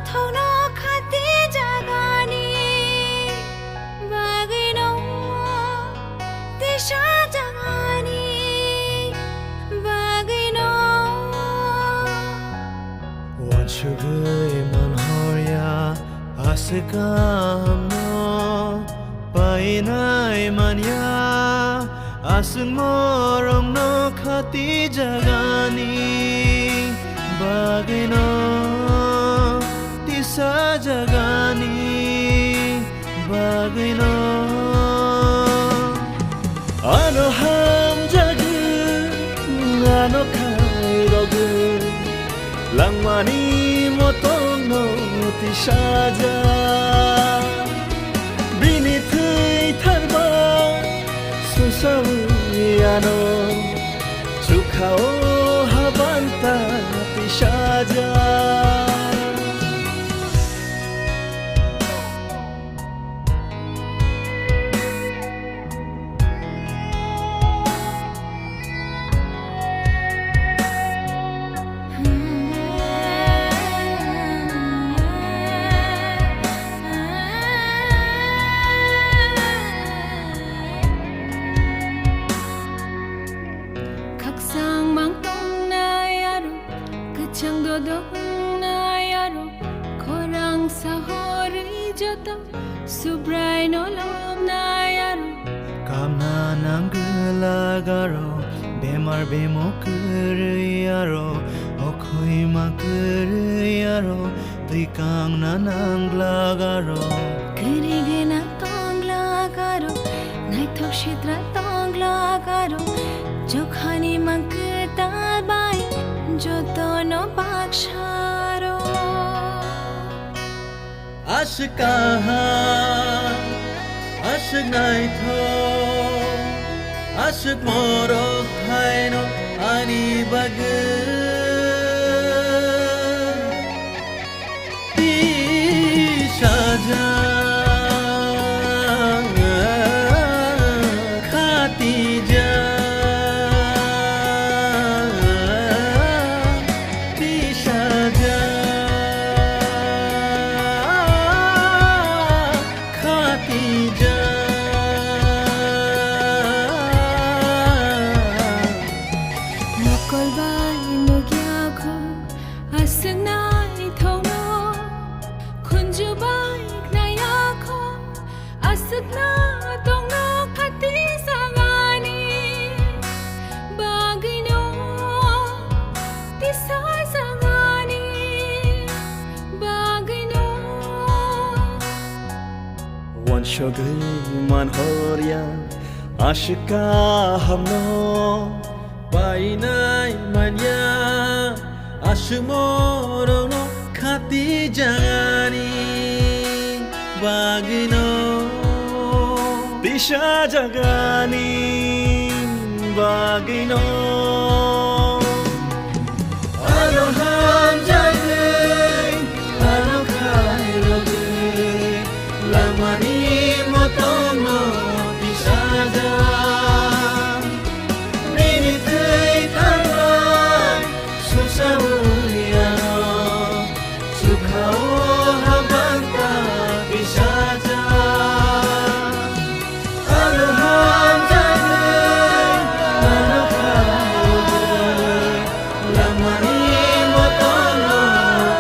थौनो खाती जगानी बागैनो दिशा जगानी बागैनो Wanchugai manhorya askamno painai manya asung morong no khati jagani bagino tisa jagani bagino ano ham jagu ano khai rogu langmani motong no tishaja bini thui tharba susawiano sukhao habanta tishaja Kaksang mangtong na yaro kachang dodong na yaro korang sahori joto subray no lom na yaro kamna nanglagaro bemar bemokriyaro okhoi makriyaro tuikang na nanglagaro Kirigena tongla karo naithok shitra tongla karo jokhani mangta bai jotono baksharo ashkaha ashgnai tho ashk moro thaino ani bag ti saja khati ja ti saja khati ja mokol bai no gya kho asang nai thono khunju bai na ya kho asang na tong no khati sangani bagino tisa sangani bagino Wanchugai manhorya ashka hamno painai manya ashmoro no khati jagani bagino disha jagani bagino aloham jagai alokai rogai lamani motono disaja bini thui tarba susawiano sukhao habanta disaja aloham jagai alokai rogai lamani motono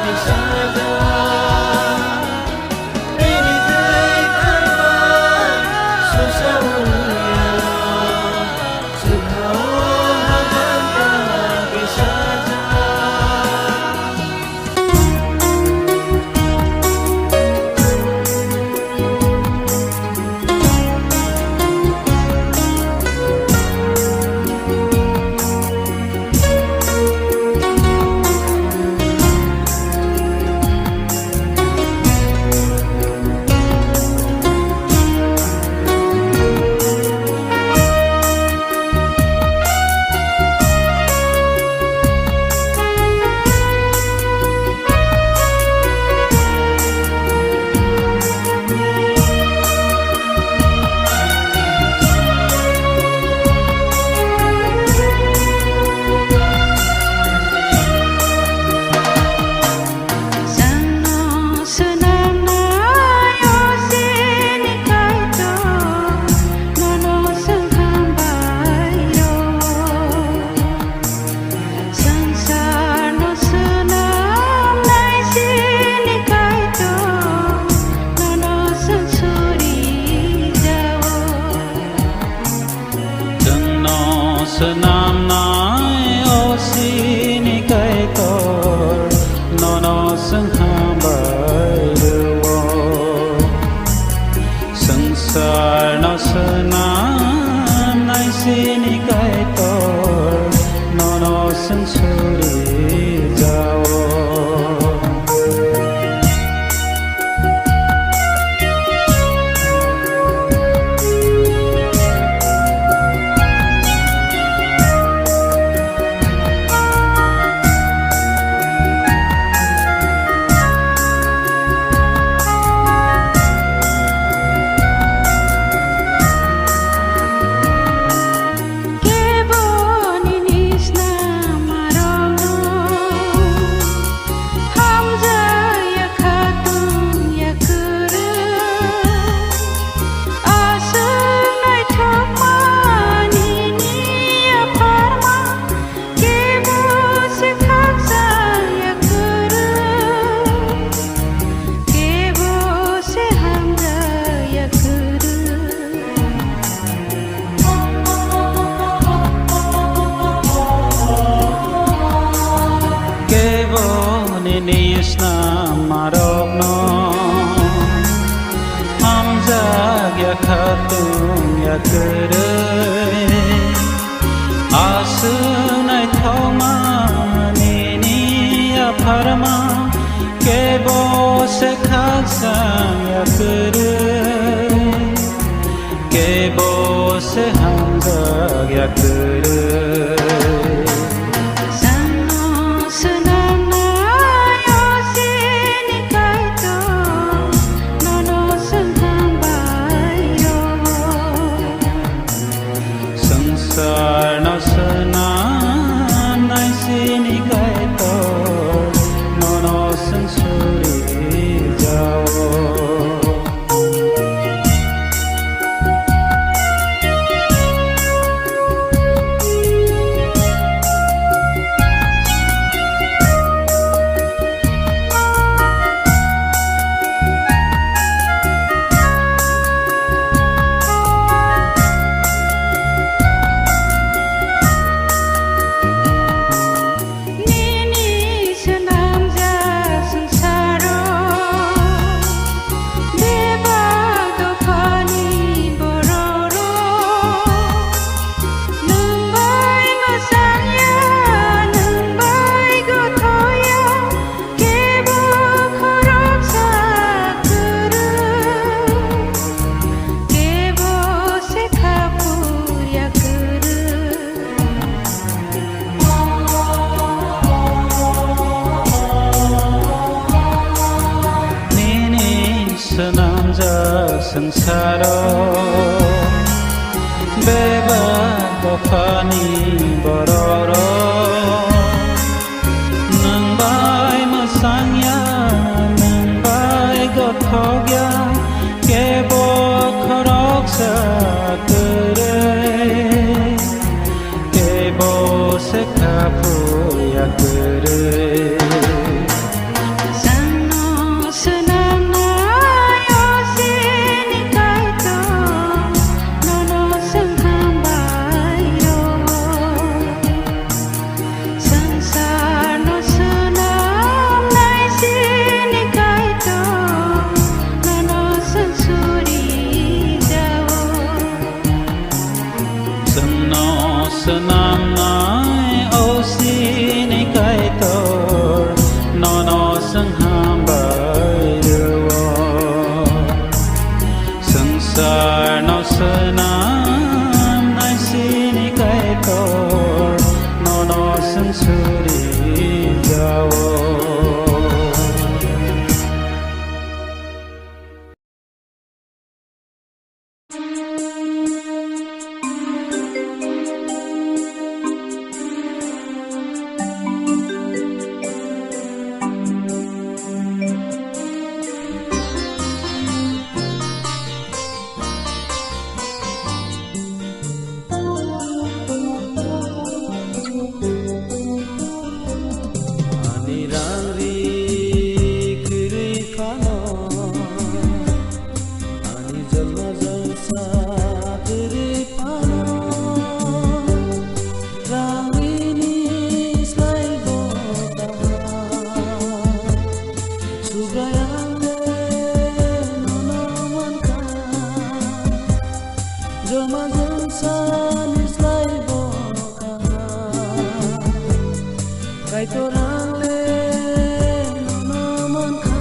disaja Nam nai o sini kai tor no sang ham bai wo sangsar no sana nai sini kai tor no sang suri jao Nishna marokno hamzag ya khatung ya kere asunai thoma nini ya pharma kebo se khaksang ya kere kebo se hamzag ya kere Sarna sana nai sini kai tor no sang suri jao Sangsaro beba bafani bororo nang bai masanya nang bai gothogya kebo khorok sa kere kebo se khapu ya kere subrayangle nono manka jelma jelsan islai boka kai torangle nono manka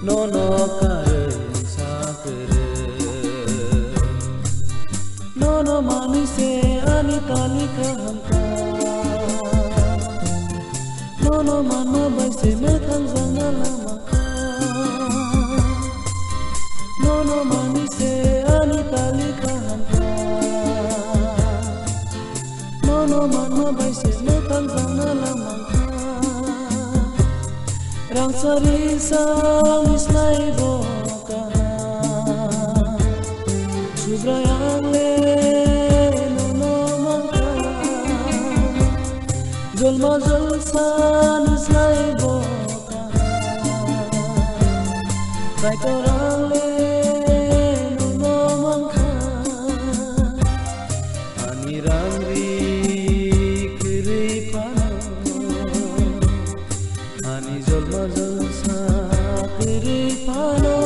nono kare sakre nono manise ani tali kahamka nono mano baise mathang jangala maka nono manise ani tali kahamka nono mano baise mathang jangala maka rang sari sang islai boka subrayangle nono manka jelma jelsan islai boka kai torangle nono manka ani rangri kiri pano ani jelma jelsa kiri pano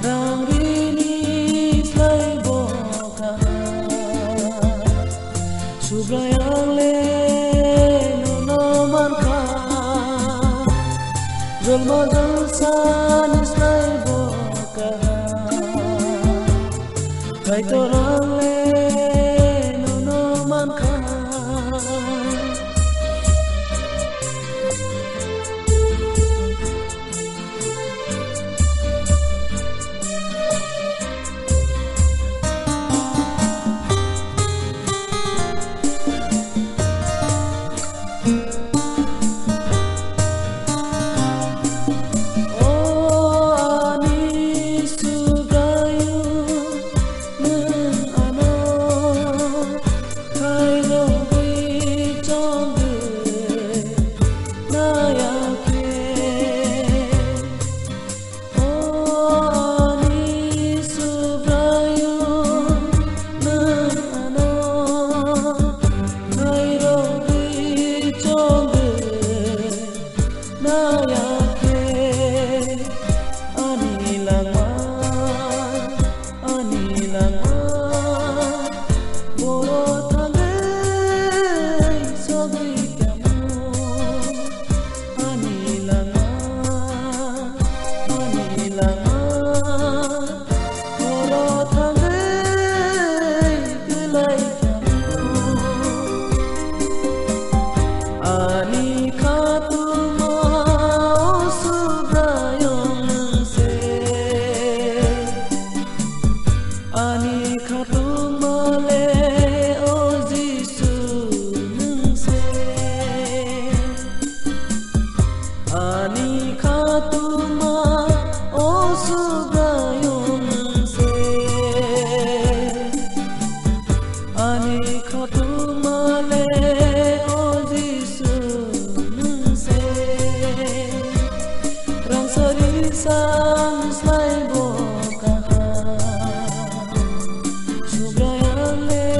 rangrini islai boka subrayangle nono manka jelma jelsan islai boka kai torangle nono manka sang slai boka subrayangle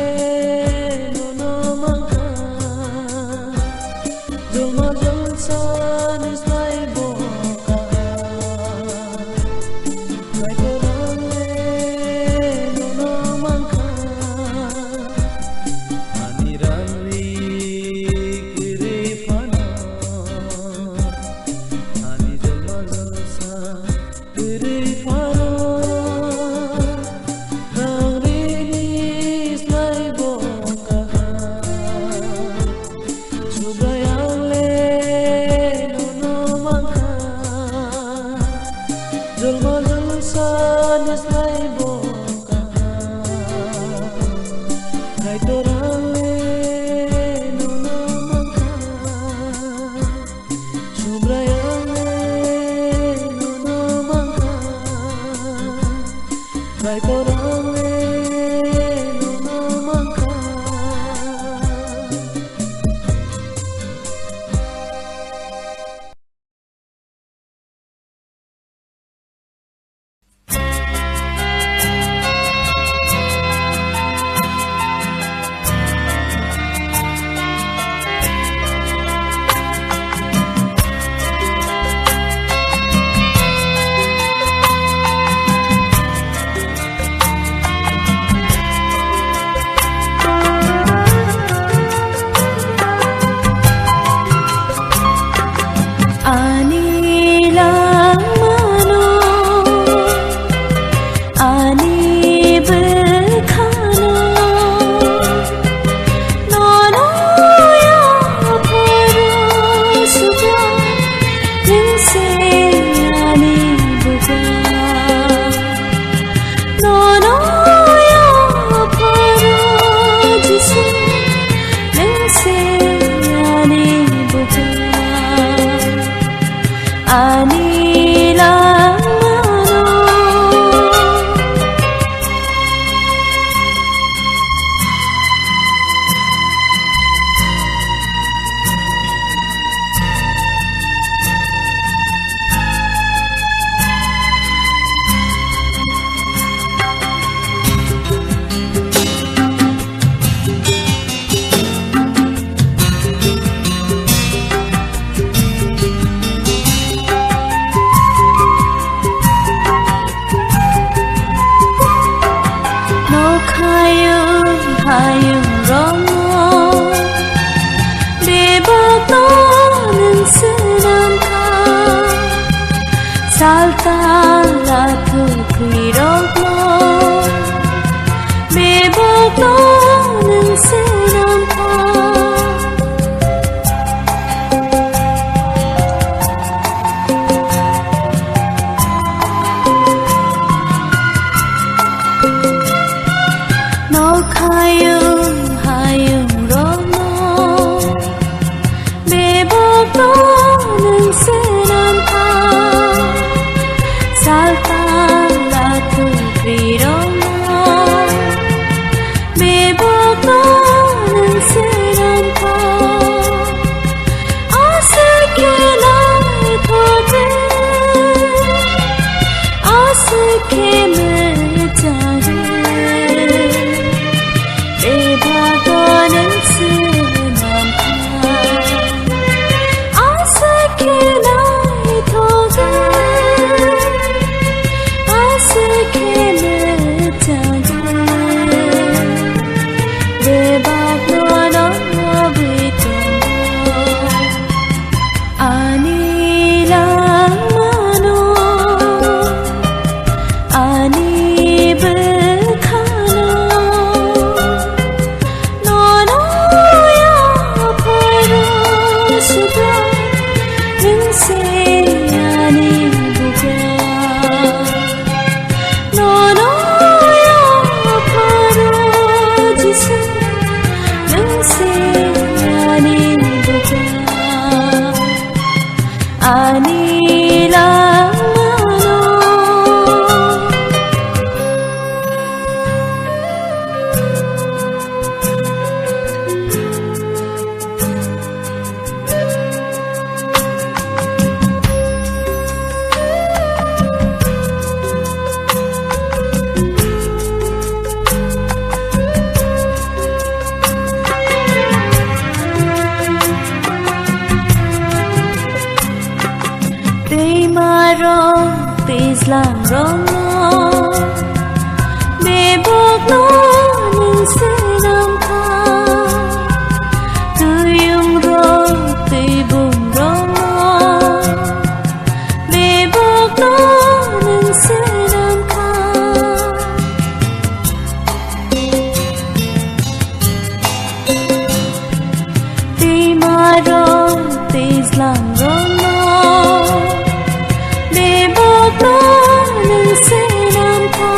Kai torang no na mangka Subrayang no na mangka Kai torang no na mangka Lang rong me bok no ning se nam kha tu yung ro te bum rong me bok no ning se nam kha te ma ro te lang rong me bok no se nam kha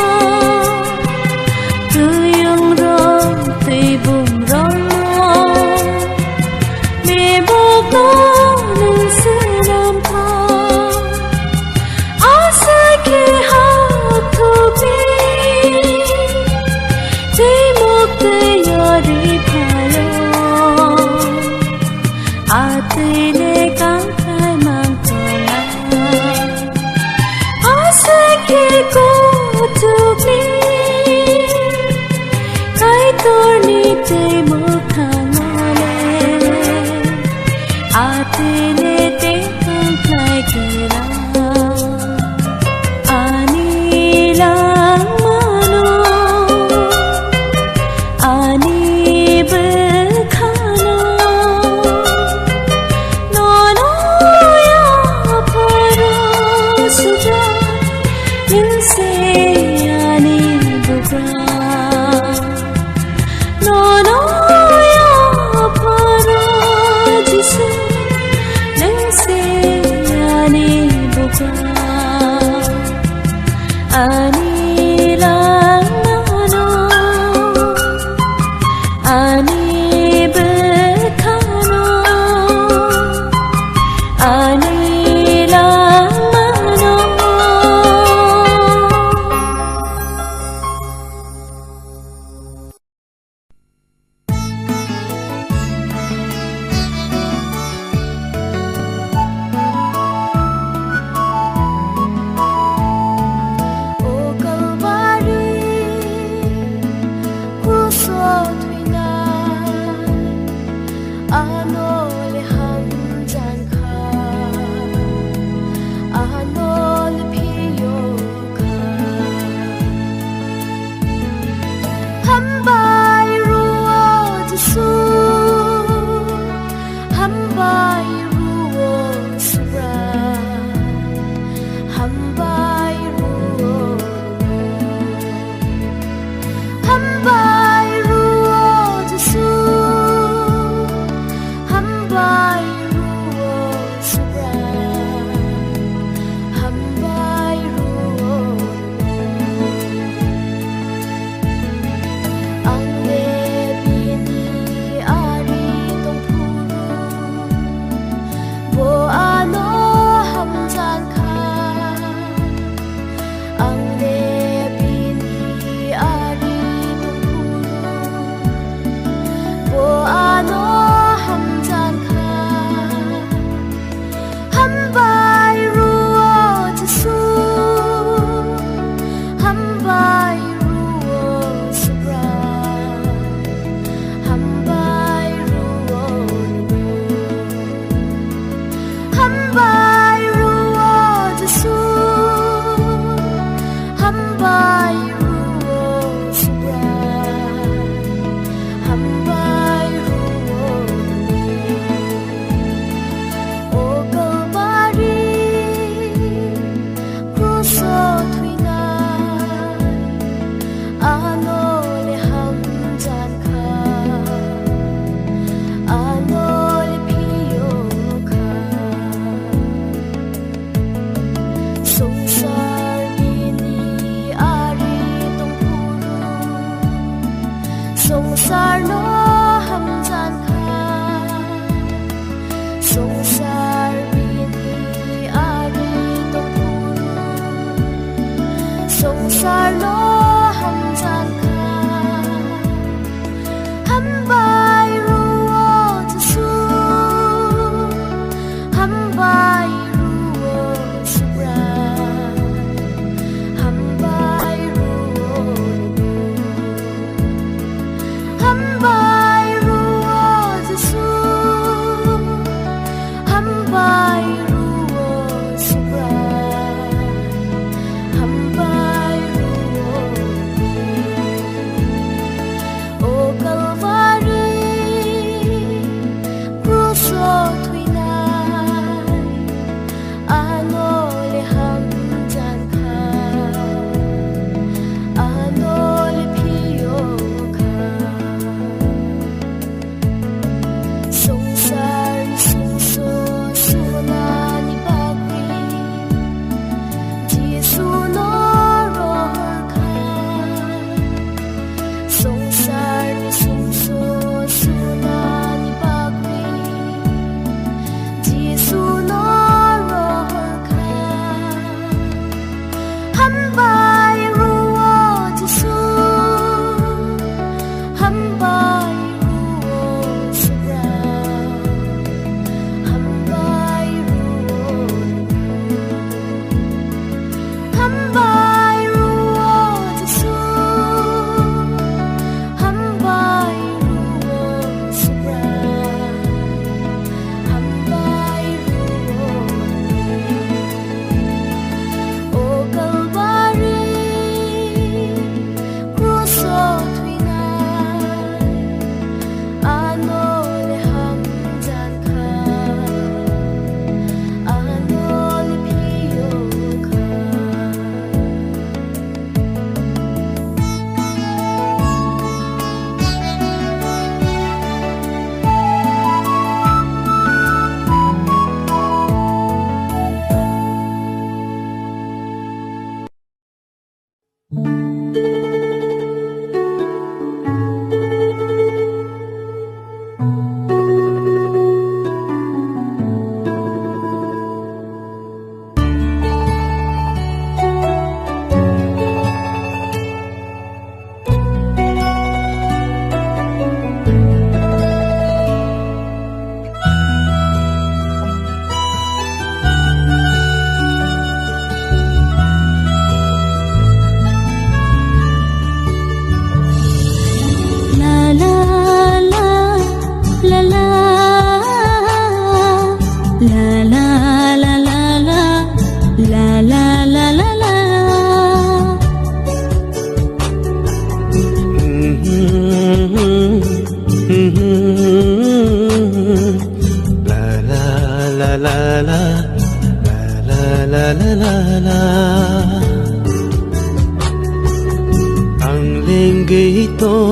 tu yung ro te bu Hamba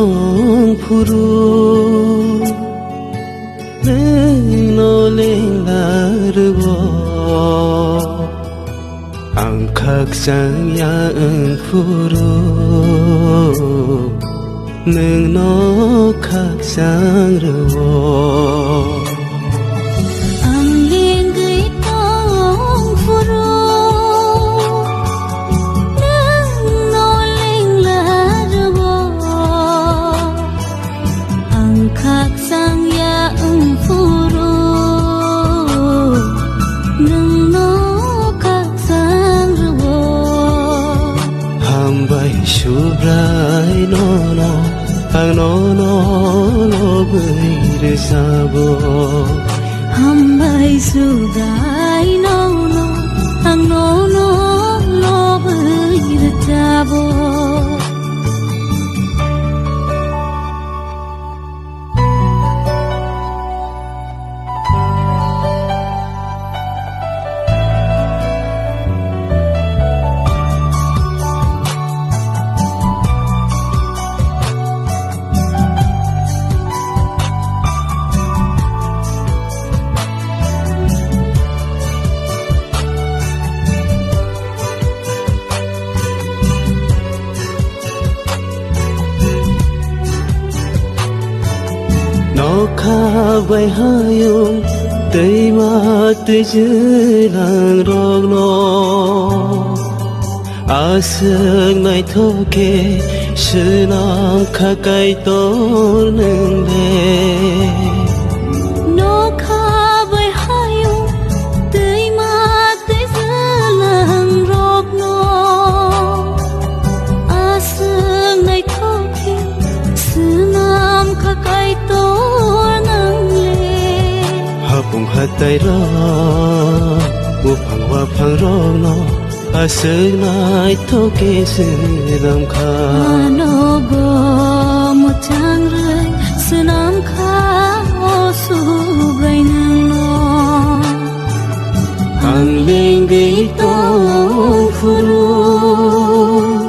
tong phuru neng no leng larubo ang khak sang ya ang phuru neng no khak sang rubo khắc sang ya phuru nung no khắc sang rubo ham bay shu brai no no ang no no lo bơi re sabo ham bay su dai no no ang no no lo bơi re sabo nó khá bay hayung tây ma tây dưới làng rong nó à sương này thô kê sự nó khá cây tổ nâng lệ nó khá bay hayung tây ma tây dưới làng rong nó à sương này thô kê sự nam khá cây tổ bùng hạt tay ra u phang hoa phang rong no a sơ nai thâu kê sơ nam kha nó go một trang rơi sơ nam kha ô su bay nang no ang ling đi tong phuru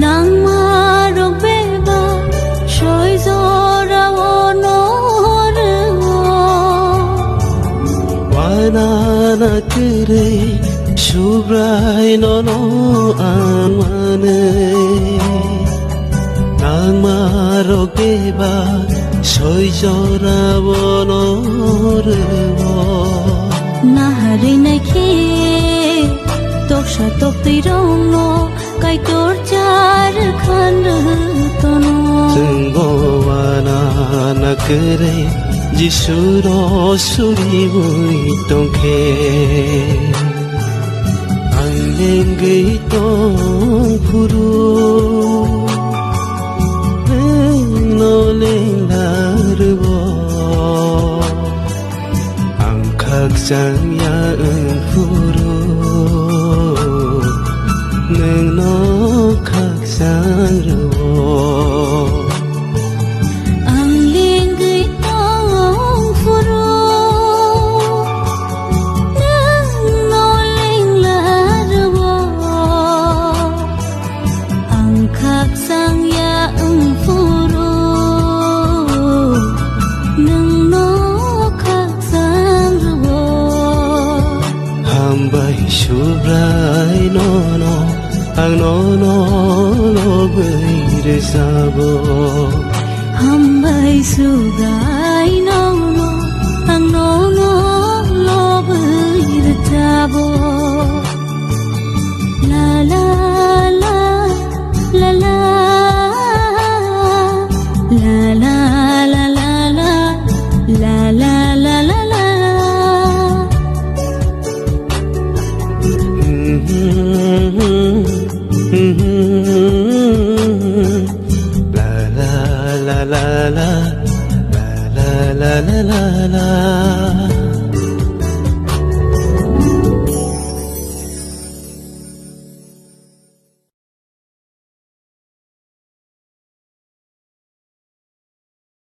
nang ma rong be ba soi zo ra wo no re wo wana na kere shubrai no no an mane nang ma ro ke ba soi zo ra wo no re wo na hari nai khi tok sha tok ti rong no kai tor char khan ra to no Tenggo wana na kere jisuro suri bui tongke ang lengi tong phuru no leng larubo ang khak sang ya phuru neng no khak sang rubo ang ling gui tong phuru nang no ling la rubo ang khak sang ya phuru nang no khak sang rubo ham bay shu brai no no ang no no lo bơi re sabo ham bay su gai no no ang no no lo bơi re tabo la la la la la la la la la la la la la la la la la la la la la la la